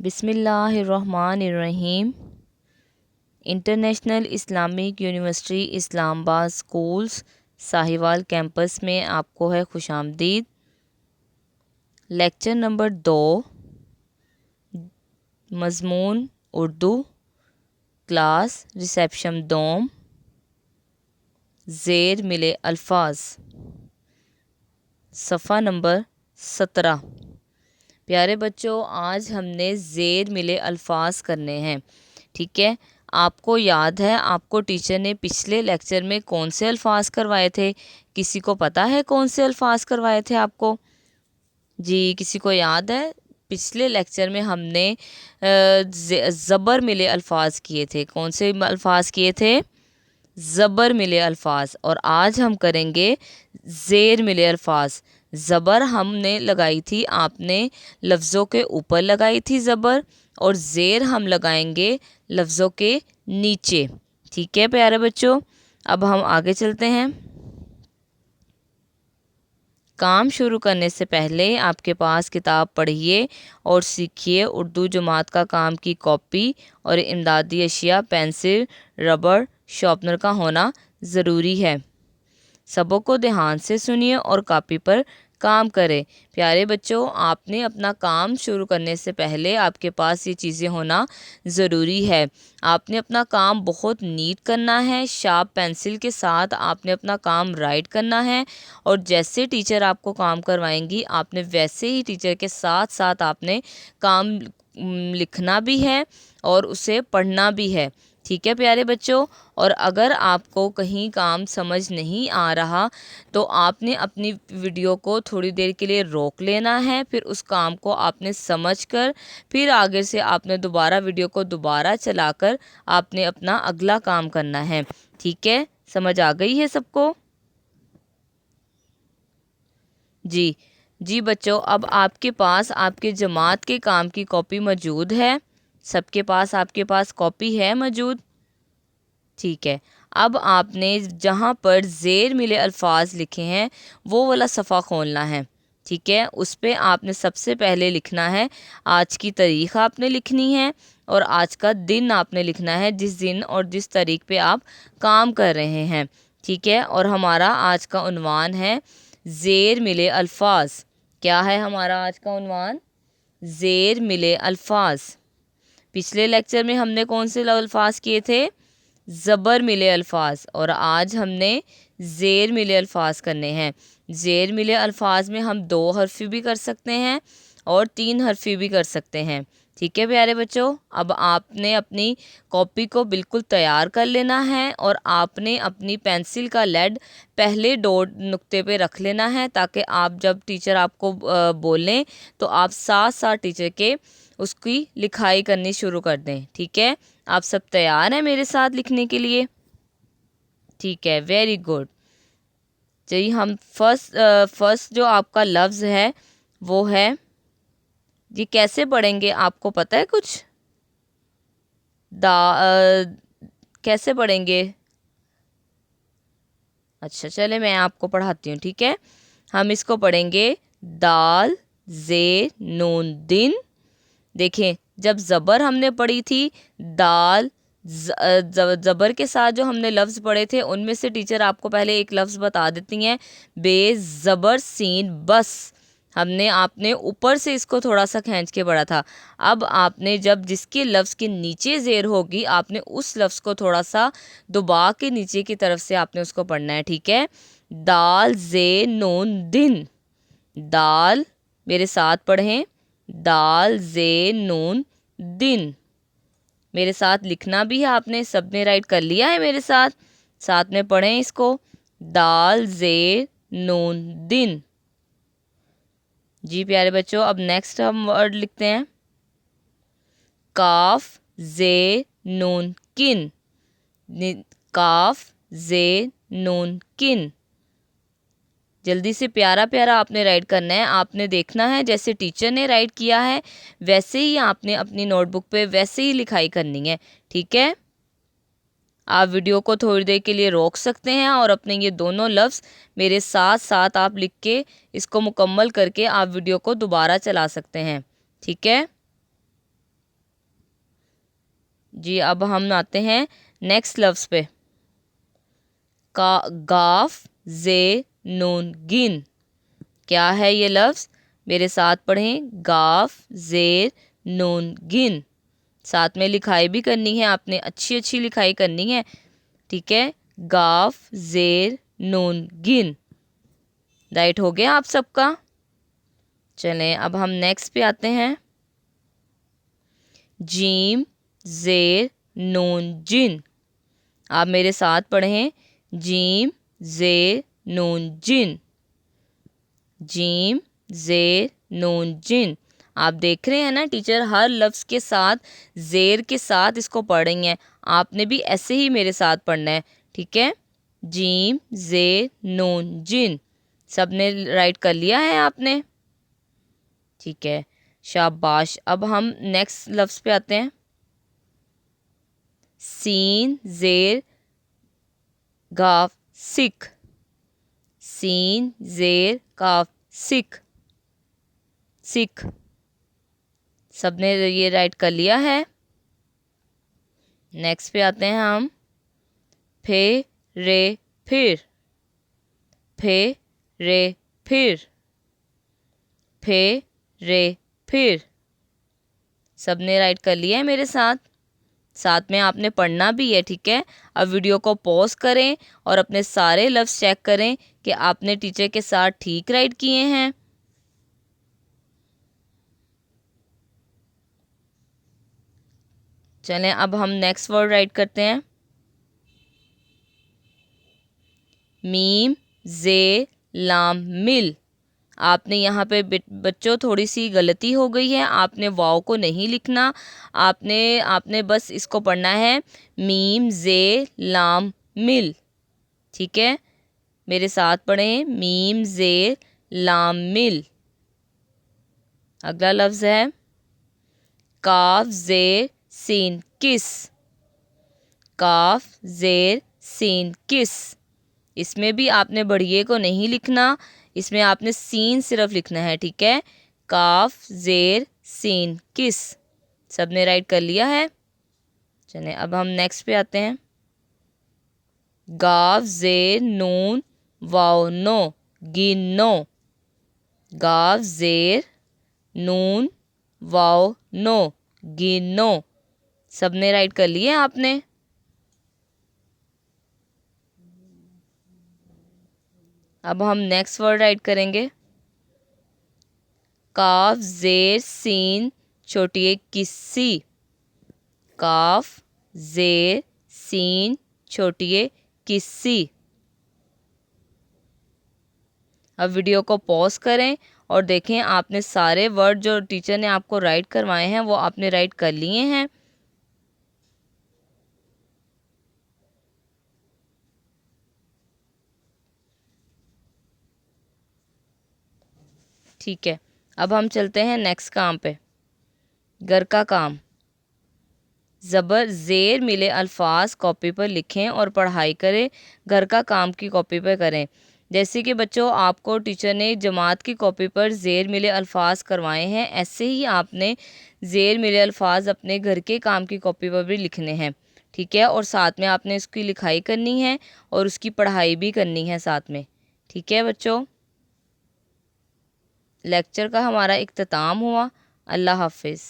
بسم اللہ الرحمن الرحیم۔ انٹرنیشنل اسلامک یونیورسٹی اسلام آباد اسکولز ساہیوال کیمپس میں آپ کو ہے خوش آمدید۔ لیکچر نمبر 2، مضمون اردو، کلاس ریسیپشن دوم، زیر ملے الفاظ، صفحہ نمبر 17۔ پیارے بچوں، آج ہم نے زیر ملے الفاظ کرنے ہیں، ٹھیک ہے۔ آپ کو یاد ہے آپ کو ٹیچر نے پچھلے لیکچر میں کون سے الفاظ کروائے تھے؟ کسی کو پتہ ہے کون سے الفاظ کروائے تھے آپ کو؟ جی، کسی کو یاد ہے؟ پچھلے لیکچر میں ہم نے زبر ملے الفاظ کیے تھے۔ کون سے الفاظ کیے تھے؟ زبر ملے الفاظ۔ اور آج ہم کریں گے زیر ملے الفاظ۔ زبر ہم نے لگائی تھی، آپ نے لفظوں کے اوپر لگائی تھی زبر، اور زیر ہم لگائیں گے لفظوں کے نیچے، ٹھیک ہے پیارے بچوں۔ اب ہم آگے چلتے ہیں۔ کام شروع کرنے سے پہلے آپ کے پاس کتاب پڑھیے اور سیکھیے اردو جماعت کا کام کی کاپی اور امدادی اشیاء پینسل، ربڑ، شارپنر کا ہونا ضروری ہے۔ سبق کو دھیان سے سنیے اور کاپی پر کام کریں۔ پیارے بچوں، آپ نے اپنا کام شروع کرنے سے پہلے آپ کے پاس یہ چیزیں ہونا ضروری ہے۔ آپ نے اپنا کام بہت نیٹ کرنا ہے، شارپ پینسل کے ساتھ آپ نے اپنا کام رائٹ کرنا ہے، اور جیسے ٹیچر آپ کو کام کروائیں گی آپ نے ویسے ہی ٹیچر کے ساتھ ساتھ آپ نے کام لکھنا بھی ہے اور اسے پڑھنا بھی ہے، ٹھیک ہے پیارے بچوں۔ اور اگر آپ کو کہیں کام سمجھ نہیں آ رہا تو آپ نے اپنی ویڈیو کو تھوڑی دیر کے لیے روک لینا ہے، پھر اس کام کو آپ نے سمجھ کر پھر آگے سے آپ نے دوبارہ ویڈیو کو دوبارہ چلا کر آپ نے اپنا اگلا کام کرنا ہے، ٹھیک ہے۔ سمجھ آ گئی ہے سب کو؟ جی بچوں، اب آپ کے پاس آپ کے جماعت کے کام کی کاپی موجود ہے؟ سب کے پاس آپ کے پاس کاپی ہے موجود؟ ٹھیک ہے۔ اب آپ نے جہاں پر زیر ملے الفاظ لکھے ہیں وہ والا صفحہ کھولنا ہے، ٹھیک ہے۔ اس پہ آپ نے سب سے پہلے لکھنا ہے آج کی تاریخ، آپ نے لکھنی ہے، اور آج کا دن آپ نے لکھنا ہے، جس دن اور جس تاریخ پہ آپ کام کر رہے ہیں، ٹھیک ہے۔ اور ہمارا آج کا عنوان ہے زیر ملے الفاظ۔ کیا ہے ہمارا آج کا عنوان؟ زیر ملے الفاظ۔ پچھلے لیکچر میں ہم نے کون سے الفاظ کیے تھے؟ زبر ملے الفاظ، اور آج ہم نے زیر ملے الفاظ کرنے ہیں۔ زیر ملے الفاظ میں ہم 2 حرفی بھی کر سکتے ہیں اور 3 حرفی بھی کر سکتے ہیں، ٹھیک ہے پیارے بچوں۔ اب آپ نے اپنی کاپی کو بالکل تیار کر لینا ہے، اور آپ نے اپنی پینسل کا لیڈ پہلے ڈاٹ نقطے پہ رکھ لینا ہے، تاکہ آپ جب ٹیچر آپ کو بولیں تو آپ ساتھ ساتھ ٹیچر کے اس کی لکھائی کرنی شروع کر دیں، ٹھیک ہے۔ آپ سب تیار ہیں میرے ساتھ لکھنے کے لیے؟ ٹھیک ہے، ویری گڈ۔ چلیے ہم فرسٹ جو آپ کا لفظ ہے وہ ہے، یہ کیسے پڑھیں گے آپ کو پتہ ہے کچھ؟ کیسے پڑھیں گے؟ اچھا چلے میں آپ کو پڑھاتی ہوں، ٹھیک ہے۔ ہم اس کو پڑھیں گے دال زیر نون دن۔ دیکھیں، جب زبر ہم نے پڑھی تھی دال، زبر کے ساتھ جو ہم نے لفظ پڑھے تھے ان میں سے ٹیچر آپ کو پہلے ایک لفظ بتا دیتی ہیں، بے زبر سین بس۔ آپ نے اوپر سے اس کو تھوڑا سا کھینچ کے پڑھا تھا۔ اب آپ نے جب جس کے لفظ کے نیچے زیر ہوگی آپ نے اس لفظ کو تھوڑا سا دبا کے نیچے کی طرف سے آپ نے اس کو پڑھنا ہے، ٹھیک ہے۔ دال زیر نون دن، دال، میرے ساتھ پڑھیں، دال زیر نون دن۔ میرے ساتھ لکھنا بھی ہے آپ نے، سب نے رائٹ کر لیا ہے میرے ساتھ؟ ساتھ میں پڑھیں اس کو، دال زیر نون دن۔ جی پیارے بچوں، اب نیکسٹ ہم ورڈ لکھتے ہیں کاف زیر نون کن، کاف زیر نون کن۔ جلدی سے پیارا پیارا آپ نے رائٹ کرنا ہے، آپ نے دیکھنا ہے جیسے ٹیچر نے رائٹ کیا ہے ویسے ہی آپ نے اپنی نوٹ بک پہ ویسے ہی لکھائی کرنی ہے، ٹھیک ہے۔ آپ ویڈیو کو تھوڑی دیر کے لیے روک سکتے ہیں اور اپنے یہ دونوں لفظ میرے ساتھ ساتھ آپ لکھ کے اس کو مکمل کر کے آپ ویڈیو کو دوبارہ چلا سکتے ہیں، ٹھیک ہے۔ جی اب ہم آتے ہیں نیکسٹ لفظ پہ. گاف زیر نون گن. کیا ہے یہ لفظ؟ میرے ساتھ پڑھیں. گاف زیر نون گن. ساتھ میں لکھائی بھی کرنی ہے آپ نے، اچھی اچھی لکھائی کرنی ہے، ٹھیک ہے. گاف زیر نون گن. رائٹ ہو گیا آپ سب کا؟ چلیں اب ہم نیکسٹ پہ آتے ہیں. جیم زیر نون جن. آپ میرے ساتھ پڑھیں. جیم زیر نون جن. جیم زیر نون جن. آپ دیکھ رہے ہیں نا ٹیچر ہر لفظ کے ساتھ زیر کے ساتھ اس کو پڑھ رہی ہیں. آپ نے بھی ایسے ہی میرے ساتھ پڑھنا ہے، ٹھیک ہے. جیم زیر نون جن. سب نے رائٹ کر لیا ہے آپ نے؟ ٹھیک ہے، شاباش. اب ہم نیکسٹ لفظ پہ آتے ہیں. سین زیر گاف سکھ. سین زیر کاف سکھ. سکھ. سب نے یہ رائٹ کر لیا ہے؟ نیکسٹ پہ آتے ہیں ہم. پھے رے پھر. پھے رے پھر. پھے رے پھر. سب نے رائٹ کر لیا ہے میرے ساتھ؟ ساتھ میں آپ نے پڑھنا بھی ہے، ٹھیک ہے. اب ویڈیو کو پوز کریں اور اپنے سارے لفظ چیک کریں کہ آپ نے ٹیچر کے ساتھ ٹھیک رائٹ کیے ہیں. چلیں اب ہم نیکسٹ ورڈ رائٹ کرتے ہیں. میم زے لام مل. آپ نے یہاں پہ بچوں تھوڑی سی غلطی ہو گئی ہے. آپ نے واو کو نہیں لکھنا، آپ نے بس اس کو پڑھنا ہے میم زے لام مل، ٹھیک ہے. میرے ساتھ پڑھیں. میم زے لام مل. اگلا لفظ ہے کاف زیر سین کس. کاف زیر سین کس. اس میں بھی آپ نے بڑھئے کو نہیں لکھنا، اس میں آپ نے سین صرف لکھنا ہے، ٹھیک ہے. کاف زیر سین کس. سب نے رائٹ کر لیا ہے؟ چلیں اب ہم نیکسٹ پہ آتے ہیں. گاف زیر نون واو نو گنو. گاف زیر نون واو نو گنو. سب نے رائٹ کر لیے آپ نے؟ اب ہم نیکسٹ ورڈ رائٹ کریں گے. کاف زیر سین چھوٹی کسی. کاف زیر سین چھوٹی کسی. اب ویڈیو کو پوز کریں اور دیکھیں آپ نے سارے ورڈ جو ٹیچر نے آپ کو رائٹ کروائے ہیں وہ آپ نے رائٹ کر لیے ہیں. ٹھیک ہے، اب ہم چلتے ہیں نیکسٹ کام پہ. گھر کا کام. زبر زیر ملے الفاظ کاپی پر لکھیں اور پڑھائی کریں. گھر کا کام کی کاپی پر کریں. جیسے کہ بچوں آپ کو ٹیچر نے جماعت کی کاپی پر زیر ملے الفاظ کروائے ہیں، ایسے ہی آپ نے زیر ملے الفاظ اپنے گھر کے کام کی کاپی پر بھی لکھنے ہیں، ٹھیک ہے. اور ساتھ میں آپ نے اس کی لکھائی کرنی ہے اور اس کی پڑھائی بھی کرنی ہے ساتھ میں، ٹھیک ہے بچوں. لیکچر کا ہمارا اختتام ہوا. اللہ حافظ.